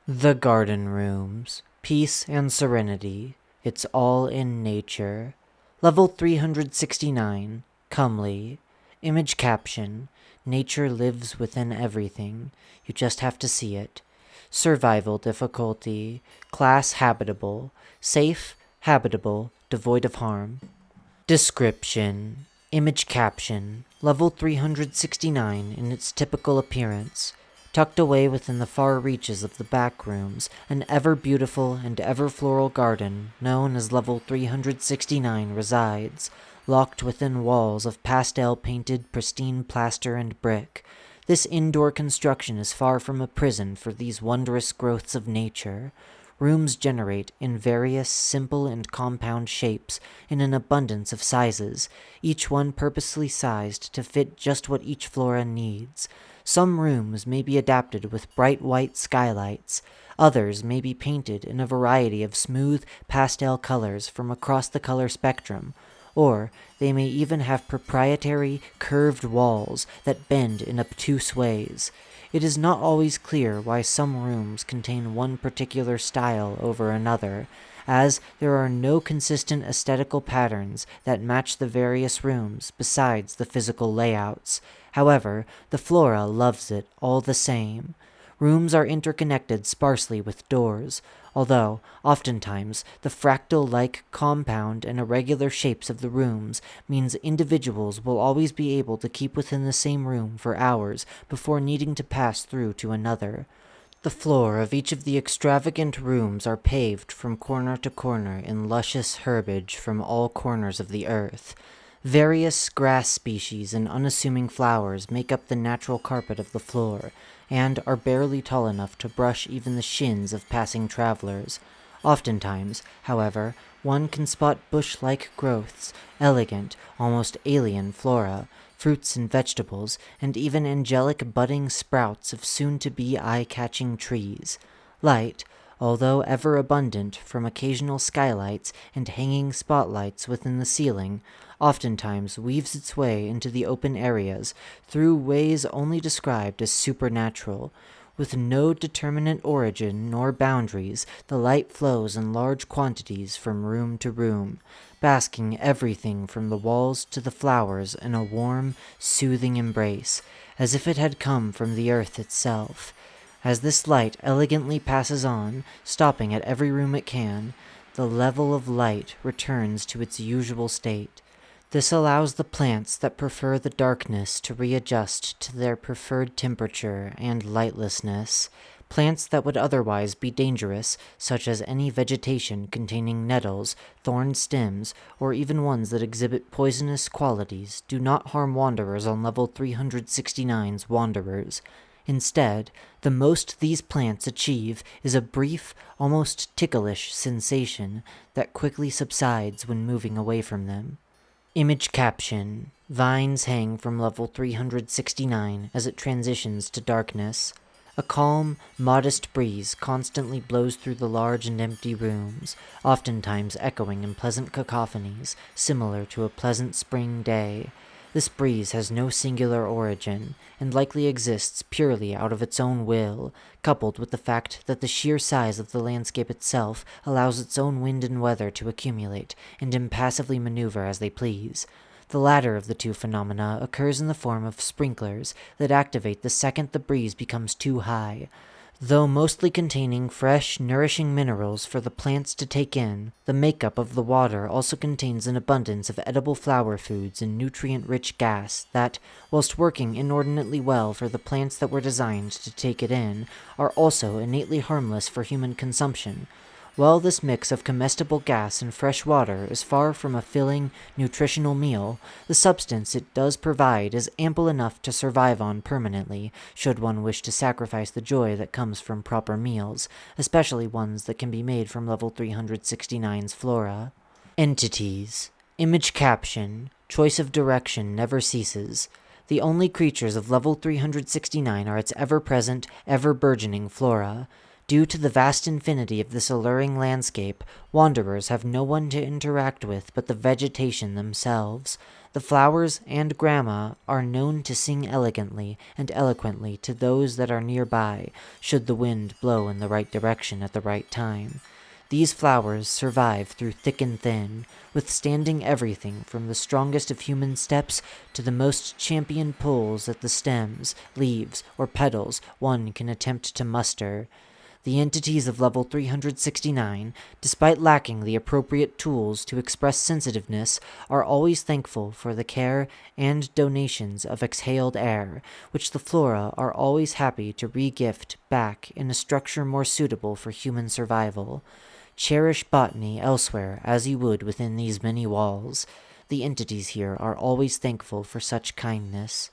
The garden rooms. Peace and serenity. It's all in nature. Level 369. Comely. Image caption. Nature lives within everything. You just have to see it. Survival difficulty. Class habitable. Safe, habitable, devoid of harm. Description. Image caption. Level 369 in its typical appearance. Tucked away within the far reaches of the Backrooms, an ever-beautiful and ever-floral garden known as Level 369 resides, locked within walls of pastel-painted pristine plaster and brick. This indoor construction is far from a prison for these wondrous growths of nature. Rooms generate in various simple and compound shapes in an abundance of sizes, each one purposely sized to fit just what each flora needs. Some rooms may be adapted with bright white skylights. Others may be painted in a variety of smooth pastel colors from across the color spectrum, or they may even have proprietary curved walls that bend in obtuse ways. It is not always clear why some rooms contain one particular style over another, as there are no consistent aesthetical patterns that match the various rooms besides the physical layouts. However, the flora loves it all the same. Rooms are interconnected sparsely with doors, although, oftentimes, the fractal-like compound and irregular shapes of the rooms means individuals will always be able to keep within the same room for hours before needing to pass through to another. The floor of each of the extravagant rooms are paved from corner to corner in luscious herbage from all corners of the earth. Various grass species and unassuming flowers make up the natural carpet of the floor, and are barely tall enough to brush even the shins of passing travelers. Oftentimes, however, one can spot bush-like growths, elegant, almost alien flora, fruits and vegetables, and even angelic budding sprouts of soon-to-be eye-catching trees. Light, although ever abundant from occasional skylights and hanging spotlights within the ceiling, oftentimes weaves its way into the open areas through ways only described as supernatural. With no determinate origin nor boundaries, the light flows in large quantities from room to room, basking everything from the walls to the flowers in a warm, soothing embrace, as if it had come from the earth itself. As this light elegantly passes on, stopping at every room it can, the level of light returns to its usual state. This allows the plants that prefer the darkness to readjust to their preferred temperature and lightlessness. Plants that would otherwise be dangerous, such as any vegetation containing nettles, thorned stems, or even ones that exhibit poisonous qualities, do not harm wanderers on level 369's Wanderers. Instead, the most these plants achieve is a brief, almost ticklish sensation that quickly subsides when moving away from them. Image caption. Vines hang from level 369 as it transitions to darkness. A calm, modest breeze constantly blows through the large and empty rooms, oftentimes echoing in pleasant cacophonies, similar to a pleasant spring day. This breeze has no singular origin, and likely exists purely out of its own will, coupled with the fact that the sheer size of the landscape itself allows its own wind and weather to accumulate, and impassively maneuver as they please. The latter of the two phenomena occurs in the form of sprinklers that activate the second the breeze becomes too high. Though mostly containing fresh, nourishing minerals for the plants to take in, the makeup of the water also contains an abundance of edible flower foods and nutrient-rich gas that, whilst working inordinately well for the plants that were designed to take it in, are also innately harmless for human consumption. While this mix of comestible gas and fresh water is far from a filling, nutritional meal, the substance it does provide is ample enough to survive on permanently, should one wish to sacrifice the joy that comes from proper meals, especially ones that can be made from level 369's flora. Entities. Image caption. Choice of direction never ceases. The only creatures of level 369 are its ever-present, ever-burgeoning flora. Due to the vast infinity of this alluring landscape, wanderers have no one to interact with but the vegetation themselves. The flowers and grandma are known to sing elegantly and eloquently to those that are nearby, should the wind blow in the right direction at the right time. These flowers survive through thick and thin, withstanding everything from the strongest of human steps to the most championed pulls at the stems, leaves, or petals one can attempt to muster. The entities of level 369, despite lacking the appropriate tools to express sensitiveness, are always thankful for the care and donations of exhaled air, which the flora are always happy to re-gift back in a structure more suitable for human survival. Cherish botany elsewhere as you would within these many walls. The entities here are always thankful for such kindness.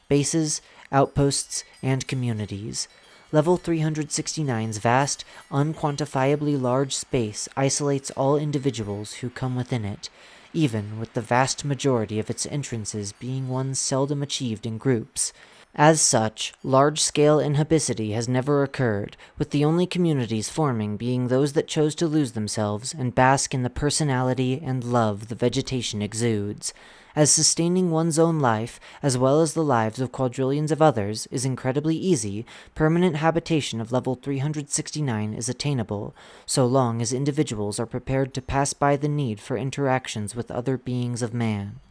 Bases, outposts, and communities. Level 369's vast, unquantifiably large space isolates all individuals who come within it, even with the vast majority of its entrances being ones seldom achieved in groups. As such, large-scale inhabicity has never occurred, with the only communities forming being those that chose to lose themselves and bask in the personality and love the vegetation exudes. As sustaining one's own life, as well as the lives of quadrillions of others, is incredibly easy, permanent habitation of level 369 is attainable, so long as individuals are prepared to pass by the need for interactions with other beings of man.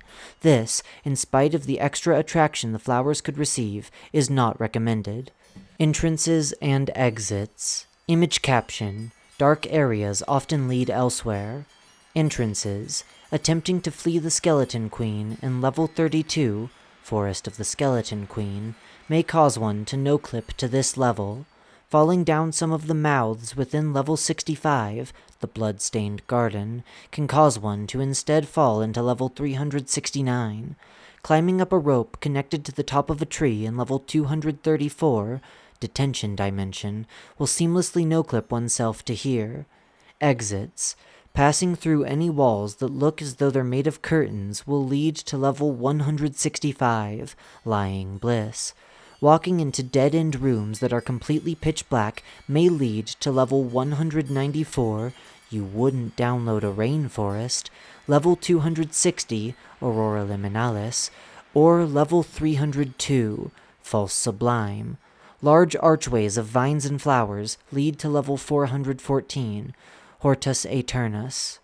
This, in spite of the extra attraction the flowers could receive, is not recommended. Entrances and exits. Image caption: dark areas often lead elsewhere. Entrances. Attempting to flee the Skeleton Queen in level 32, Forest of the Skeleton Queen, may cause one to no-clip to this level. Falling down some of the mouths within level 65, the Blood-Stained Garden, can cause one to instead fall into level 369. Climbing up a rope connected to the top of a tree in level 234, Detention Dimension, will seamlessly no-clip oneself to here. Exits. Passing through any walls that look as though they're made of curtains will lead to level 165, Lying Bliss. Walking into dead-end rooms that are completely pitch black may lead to level 194, You Wouldn't Download a Rainforest, level 260, Aurora Liminalis, or level 302, False Sublime. Large archways of vines and flowers lead to level 414, Hortus Aeternus.